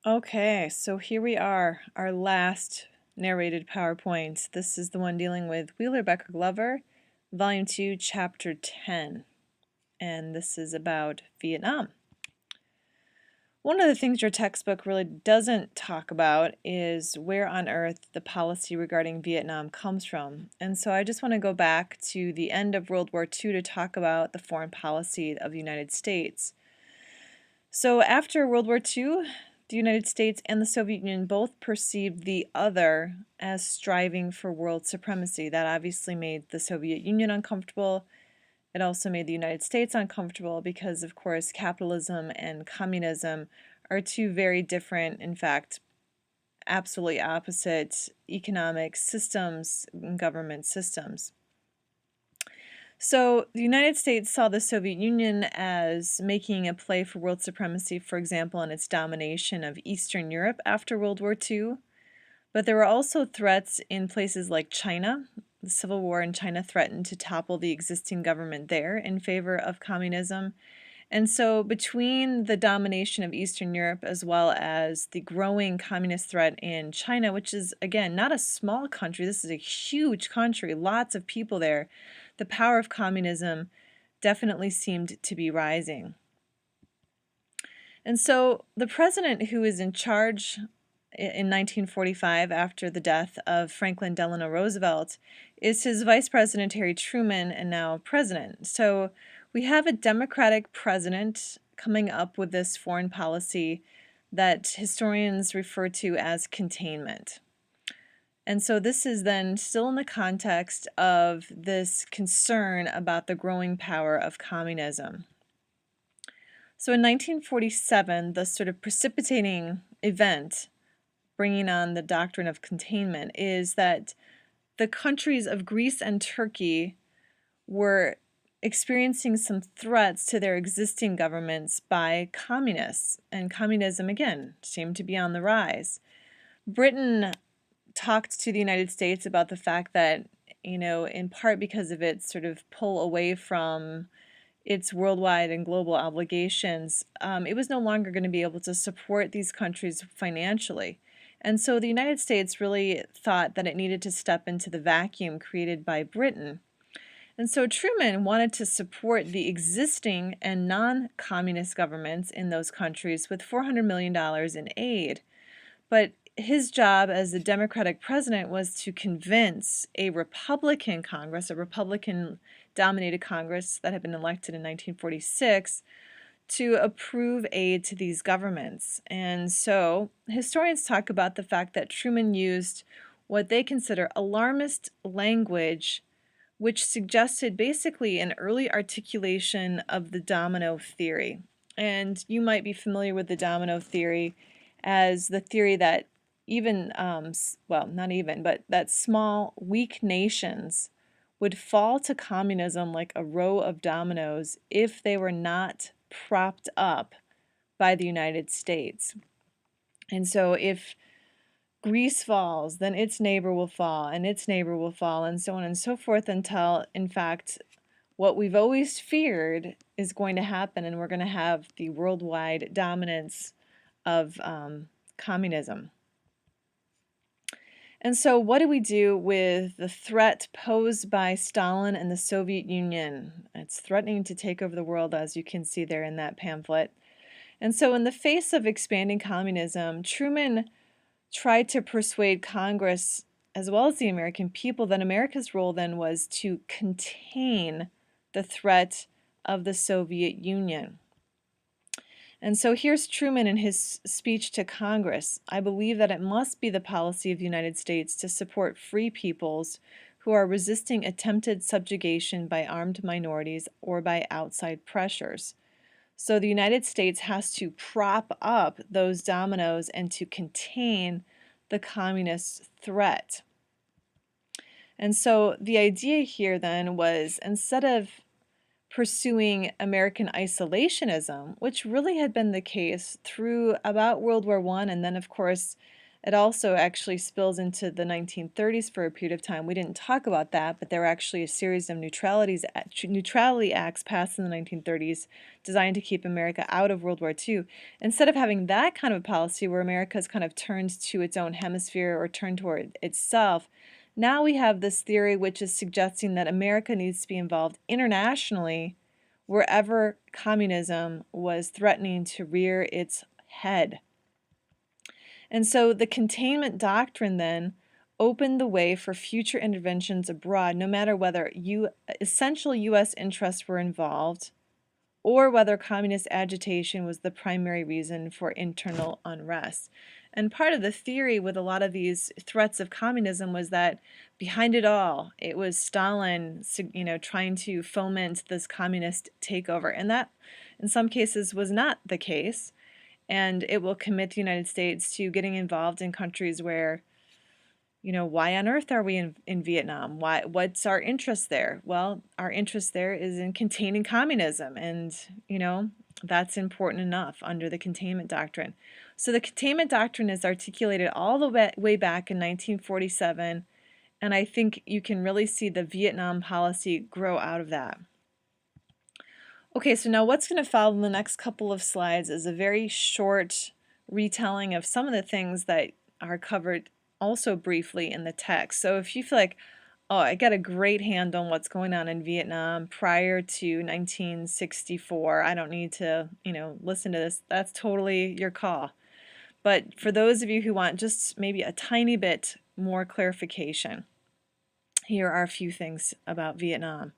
Okay, so here we are, our last narrated PowerPoint. This is the one dealing with Wheeler Becker Glover, Volume 2, Chapter 10. And this is about Vietnam. One of the things your textbook really doesn't talk about is where on earth the policy regarding Vietnam comes from. And so I just want to go back to the end of World War II to talk about the foreign policy of the United States. So after World War II, the United States and the Soviet Union both perceived the other as striving for world supremacy. That obviously made the Soviet Union uncomfortable. It also made the United States uncomfortable because, of course, capitalism and communism are two very different, in fact, absolutely opposite economic systems and government systems. So the United States saw the Soviet Union as making a play for world supremacy, for example, in its domination of Eastern Europe after World War II. But there were also threats in places like China. The Civil War in China threatened to topple the existing government there in favor of communism. And so between the domination of Eastern Europe as well as the growing communist threat in China, which is, again, not a small country, this is a huge country, lots of people there, the power of communism definitely seemed to be rising. And so the president who is in charge in 1945 after the death of Franklin Delano Roosevelt is his vice president Harry Truman, and now president. So we have a Democratic president coming up with this foreign policy that historians refer to as containment. And so this is then still in the context of this concern about the growing power of communism. So in 1947, the sort of precipitating event bringing on the doctrine of containment is that the countries of Greece and Turkey were experiencing some threats to their existing governments by communists, and communism again seemed to be on the rise. Britain talked to the United States about the fact that, in part because of its sort of pull away from its worldwide and global obligations, it was no longer going to be able to support these countries financially. And so the United States really thought that it needed to step into the vacuum created by Britain. And so Truman wanted to support the existing and non-communist governments in those countries with $400 million in aid. But his job as the Democratic president was to convince a Republican Congress, a Republican-dominated Congress that had been elected in 1946, to approve aid to these governments. And so historians talk about the fact that Truman used what they consider alarmist language, which suggested basically an early articulation of the domino theory. And you might be familiar with the domino theory as the theory that that small, weak nations would fall to communism like a row of dominoes if they were not propped up by the United States. And so if Greece falls, then its neighbor will fall, and its neighbor will fall, and so on and so forth until, in fact, what we've always feared is going to happen, and we're going to have the worldwide dominance of communism. And so what do we do with the threat posed by Stalin and the Soviet Union? It's threatening to take over the world, as you can see there in that pamphlet. And so in the face of expanding communism, Truman tried to persuade Congress, as well as the American people, that America's role then was to contain the threat of the Soviet Union. And so here's Truman in his speech to Congress. I believe that it must be the policy of the United States to support free peoples who are resisting attempted subjugation by armed minorities or by outside pressures. So the United States has to prop up those dominoes and to contain the communist threat. And so the idea here then was, instead of pursuing American isolationism, which really had been the case through about World War I, and then of course It also actually spills into the 1930s for a period of time. We didn't talk about that, but there were actually a series of neutrality acts passed in the 1930s designed to keep America out of World War II. Instead of having that kind of policy where America's kind of turned to its own hemisphere or turned toward itself, now we have this theory which is suggesting that America needs to be involved internationally wherever communism was threatening to rear its head. And so the containment doctrine then opened the way for future interventions abroad, no matter whether essential U.S. interests were involved or whether communist agitation was the primary reason for internal unrest. And part of the theory with a lot of these threats of communism was that behind it all, it was Stalin, trying to foment this communist takeover. And that, in some cases, was not the case. And it will commit the United States to getting involved in countries where, why on earth are we in Vietnam? What's our interest there? Well, our interest there is in containing communism, and, that's important enough under the containment doctrine. So the containment doctrine is articulated all the way back in 1947, and I think you can really see the Vietnam policy grow out of that. Okay, so now what's going to follow in the next couple of slides is a very short retelling of some of the things that are covered also briefly in the text. So if you feel like, oh, I got a great handle on what's going on in Vietnam prior to 1964, I don't need to, listen to this, that's totally your call. But for those of you who want just maybe a tiny bit more clarification, here are a few things about Vietnam.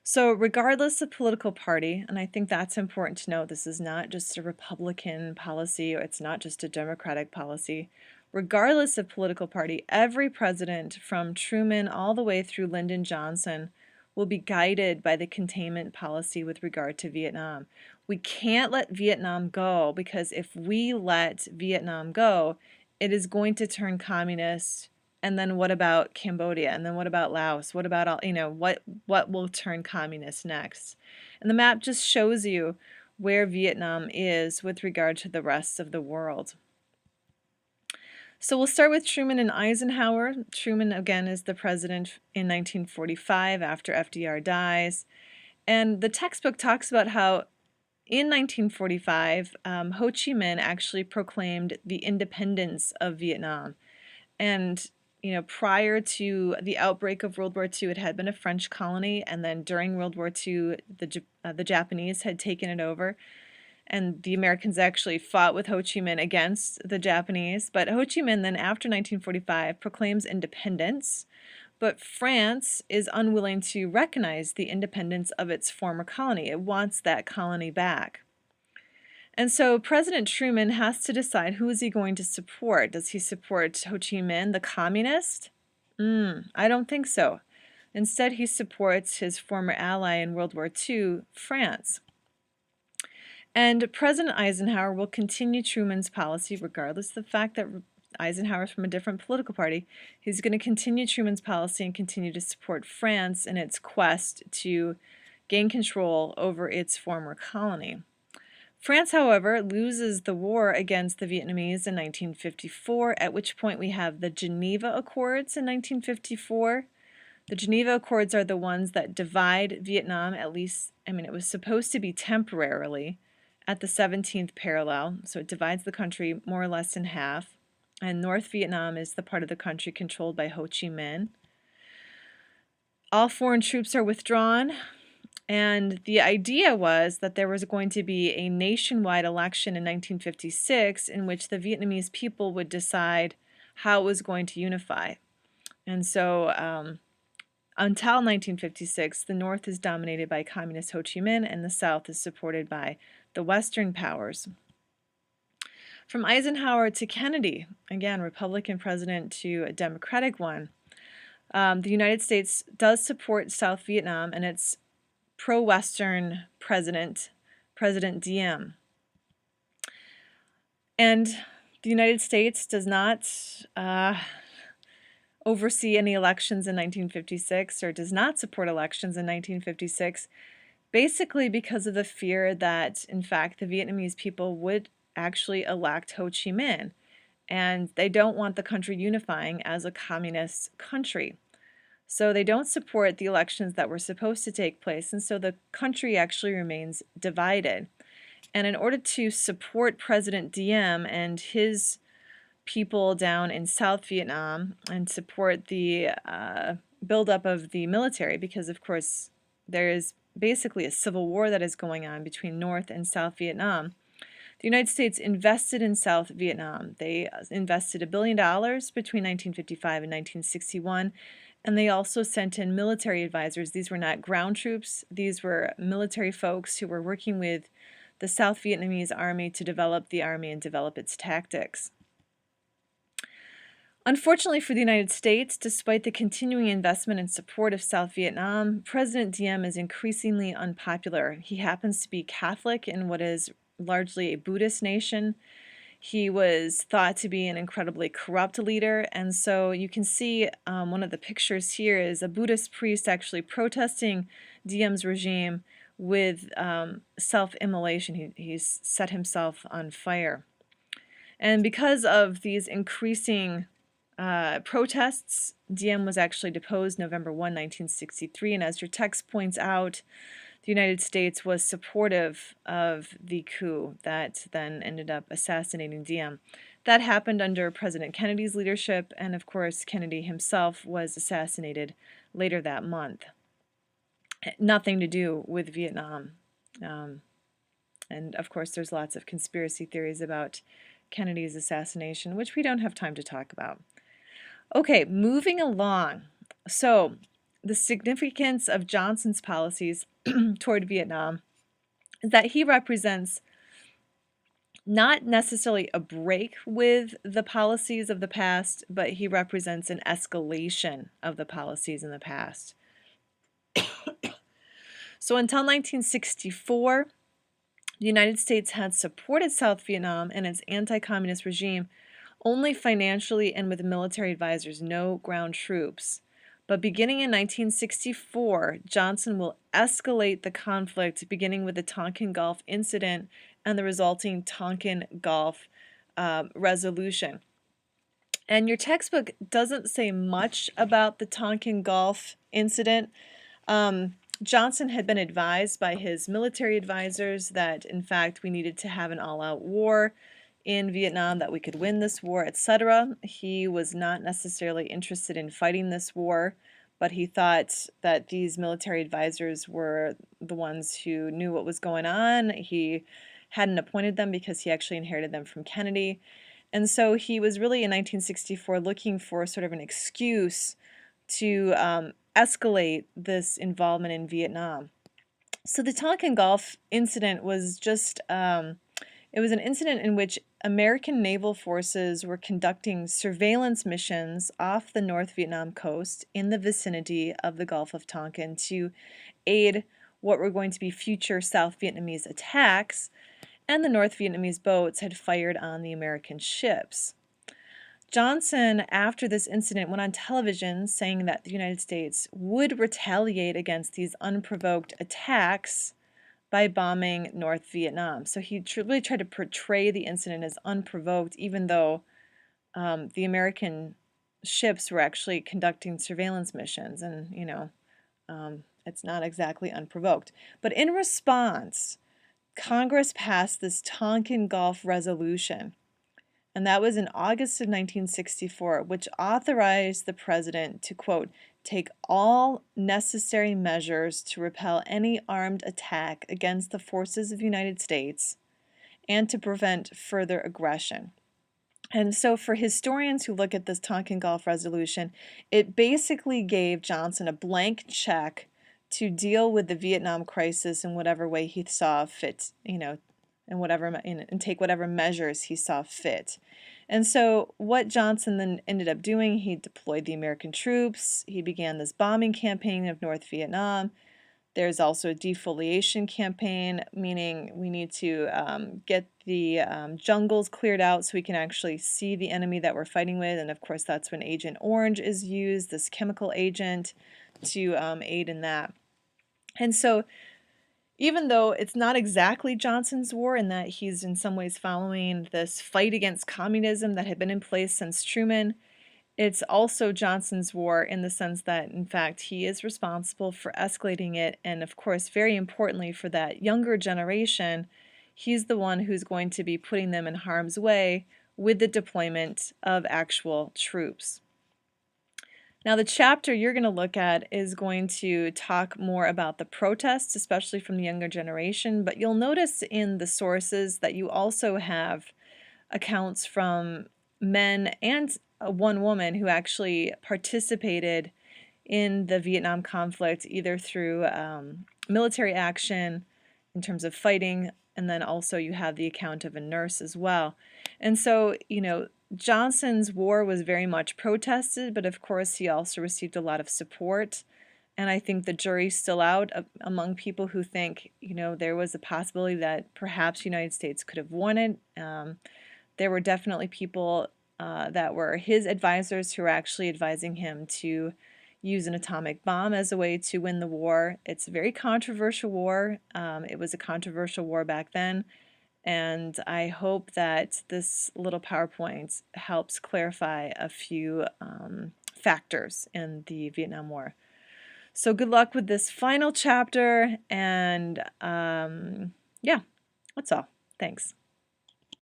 So regardless of political party, and I think that's important to know, this is not just a Republican policy, or it's not just a Democratic policy. Regardless of political party, every president from Truman all the way through Lyndon Johnson will be guided by the containment policy with regard to Vietnam. We can't let Vietnam go, because if we let Vietnam go, it is going to turn communist. And then what about Cambodia? And then what about Laos? What about all, what will turn communist next? And the map just shows you where Vietnam is with regard to the rest of the world. So we'll start with Truman and Eisenhower. Truman, again, is the president in 1945 after FDR dies. And the textbook talks about how in 1945, Ho Chi Minh actually proclaimed the independence of Vietnam. And prior to the outbreak of World War II, it had been a French colony, and then during World War II, the Japanese had taken it over, and the Americans actually fought with Ho Chi Minh against the Japanese. But Ho Chi Minh then, after 1945, proclaims independence, but France is unwilling to recognize the independence of its former colony. It wants that colony back. And so President Truman has to decide, who is he going to support. Does he support Ho Chi Minh, the communist? I don't think so. Instead, he supports his former ally in World War II, France. And President Eisenhower will continue Truman's policy, regardless of the fact that Eisenhower is from a different political party. He's going to continue Truman's policy and continue to support France in its quest to gain control over its former colony. France, however, loses the war against the Vietnamese in 1954, at which point we have the Geneva Accords in 1954. The Geneva Accords are the ones that divide Vietnam, at least, it was supposed to be temporarily, at the 17th parallel. So it divides the country more or less in half. And North Vietnam is the part of the country controlled by Ho Chi Minh. All foreign troops are withdrawn. And the idea was that there was going to be a nationwide election in 1956 in which the Vietnamese people would decide how it was going to unify. And so until 1956, the North is dominated by Communist Ho Chi Minh and the South is supported by the Western powers. From Eisenhower to Kennedy, again, Republican president to a Democratic one, the United States does support South Vietnam and its pro-Western president, President Diem. And the United States does not oversee any elections in 1956 or does not support elections in 1956, basically because of the fear that, in fact, the Vietnamese people would actually elect Ho Chi Minh. and they don't want the country unifying as a communist country. So they don't support the elections that were supposed to take place, and so the country actually remains divided. And in order to support President Diem and his people down in South Vietnam and support the buildup of the military, because of course there is basically a civil war that is going on between North and South Vietnam, the United States invested in South Vietnam. They invested $1 billion between 1955 and 1961, and they also sent in military advisors. These were not ground troops. These were military folks who were working with the South Vietnamese army to develop the army and develop its tactics. Unfortunately for the United States, despite the continuing investment and support of South Vietnam, President Diem is increasingly unpopular. He happens to be Catholic in what is largely a Buddhist nation. He was thought to be an incredibly corrupt leader, and so you can see one of the pictures here is a Buddhist priest actually protesting Diem's regime with self-immolation. He's set himself on fire. And because of these increasing protests, Diem was actually deposed November 1, 1963, and as your text points out, the United States was supportive of the coup that then ended up assassinating Diem. That happened under President Kennedy's leadership, and of course Kennedy himself was assassinated later that month. Nothing to do with Vietnam. And of course there's lots of conspiracy theories about Kennedy's assassination, which we don't have time to talk about. Okay, moving along. So, the significance of Johnson's policies toward Vietnam is that he represents not necessarily a break with the policies of the past, but he represents an escalation of the policies in the past. So until 1964, the United States had supported South Vietnam and its anti-communist regime only financially and with military advisors, no ground troops. But beginning in 1964, Johnson will escalate the conflict, beginning with the Tonkin Gulf incident and the resulting Tonkin Gulf resolution. And your textbook doesn't say much about the Tonkin Gulf incident. Johnson had been advised by his military advisors that, in fact, we needed to have an all-out war in Vietnam, that we could win this war, etc. He was not necessarily interested in fighting this war, but he thought that these military advisors were the ones who knew what was going on. He hadn't appointed them because he actually inherited them from Kennedy. And so he was really in 1964 looking for sort of an excuse to escalate this involvement in Vietnam. So the Tonkin Gulf incident was just it was an incident in which American naval forces were conducting surveillance missions off the North Vietnam coast in the vicinity of the Gulf of Tonkin to aid what were going to be future South Vietnamese attacks, and the North Vietnamese boats had fired on the American ships. Johnson, after this incident, went on television saying that the United States would retaliate against these unprovoked attacks by bombing North Vietnam. So he really tried to portray the incident as unprovoked, even though the American ships were actually conducting surveillance missions, and it's not exactly unprovoked. But in response, Congress passed this Tonkin Gulf resolution, and that was in August of 1964, which authorized the president to, quote, take all necessary measures to repel any armed attack against the forces of the United States and to prevent further aggression. And so for historians who look at this Tonkin Gulf resolution, it basically gave Johnson a blank check to deal with the Vietnam crisis in whatever way he saw fit, and take whatever measures he saw fit. And so what Johnson then ended up doing, he deployed the American troops, he began this bombing campaign of North Vietnam. There's also a defoliation campaign, meaning we need to get the jungles cleared out so we can actually see the enemy that we're fighting with. And of course that's when Agent Orange is used, this chemical agent, to aid in that. And so Even though it's not exactly Johnson's war in that he's in some ways following this fight against communism that had been in place since Truman, it's also Johnson's war in the sense that, in fact, he is responsible for escalating it, and of course, very importantly for that younger generation, he's the one who's going to be putting them in harm's way with the deployment of actual troops. Now, the chapter you're going to look at is going to talk more about the protests, especially from the younger generation, but you'll notice in the sources that you also have accounts from men and one woman who actually participated in the Vietnam conflict, either through military action in terms of fighting, and then also you have the account of a nurse as well. And so, Johnson's war was very much protested, but of course he also received a lot of support. And I think the jury's still out among people who think, there was a possibility that perhaps the United States could have won it. There were definitely people that were his advisors who were actually advising him to use an atomic bomb as a way to win the war. It's a very controversial war. It was a controversial war back then. And I hope that this little PowerPoint helps clarify a few factors in the Vietnam War. So good luck with this final chapter, and yeah, that's all. Thanks.